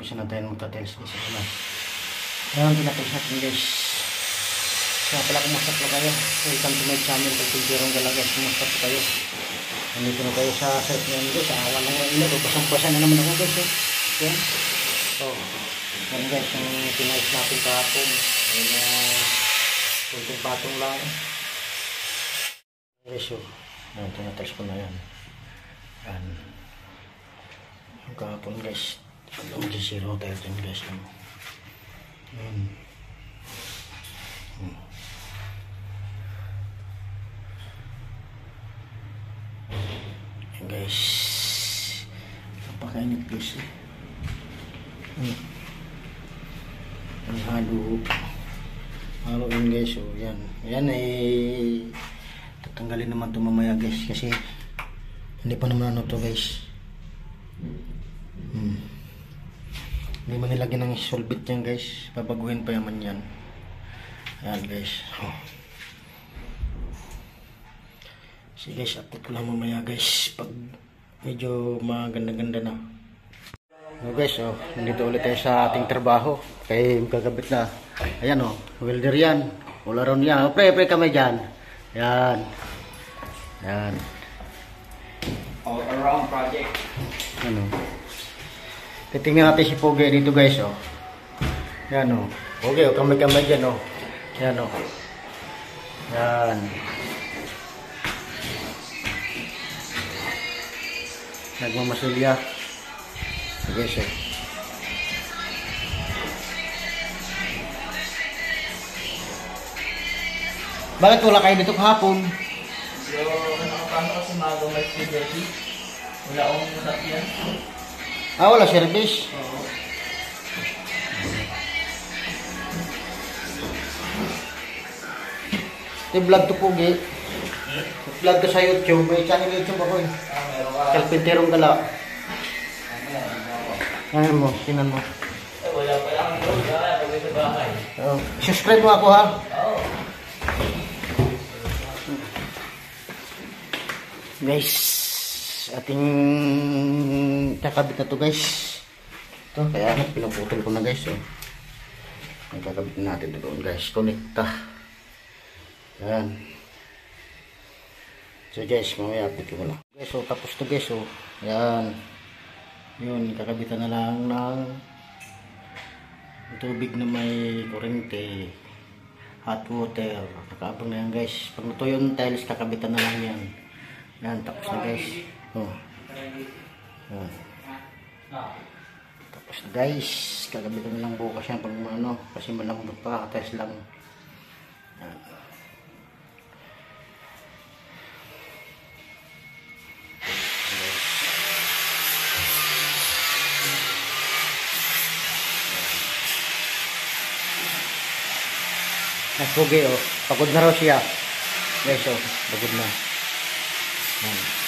umpisa na tayo magta-tiles guys. Ayan, tinatiles natin guys. Kaya pala kumusta po kayo. Welcome to my channel. Pagpiltirong gala guys. Kumusta po kayo. Nandito na tayo sa set ngayon guys. Awan lang ng ilaw. Basang-basa na naman ako guys. Ayan. So, ayan guys. Yung tiniles natin kahapon. Ayan, kunting patong lang. Guys, so, ayan, tinatiles ko na yan. Ayan. Yung kahapon guys. Mag-zero tayo dyan guys. Ayan. Ayan guys. Napakainit guys. Ang halo yun guys. So, yan. Yan ay tatanggalin naman ito mamaya guys. Kasi hindi pa naman ano to guys. Hindi man nilagyan ng solvent yan guys. Babaguhin pa yaman yan. Ayan guys. So guys, upload ko lang mamaya guys. Pag medyo maganda-ganda na. So guys, nandito ulit tayo sa ating trabaho. Kaya magkagabit na. Ayan welder yan. All around yan. Pre kami dyan. Ayan. Ayan. All around project. Ano. Titingnan natin si Pogi dito guys. Ayan Pogi, kamay-kamay dyan Ayan Ayan. Nagmamasilya. Guys Bakit wala kayo dito kahapon? So, nakapasok kasi mga gamay si Jesse. Wala akong masakyan. Wala service? Oo. Vlog to Pogi. Vlog to sa YouTube. May channel YouTube ako Meron ka. Kalpinterong gala. Ayan mo, tinan mo. Wala pa lang. Wala pa sa bahay. Subscribe mo ako ha. Oo. Guys, ating kakabit na to guys. Ito, kaya pinaputol ko na guys. Ang kakabit natin doon guys. Connecta. Ayan. So guys, mamaya update ko lang. Guys, tapos to guys. Ayan. Yun, kakabitan na lang ng tubig na may kurente. Hot water. Kakaabang na yan guys. Pag natuyo yung tiles, kakabitan na lang yan. Yan, tapos na guys. Yan. Tapos na guys. Kagabitan na lang bukas yan pag kasi malambot pa, katiles lang. Yan. Pogi pagod na raw siya. Guys pagod na. Ayan.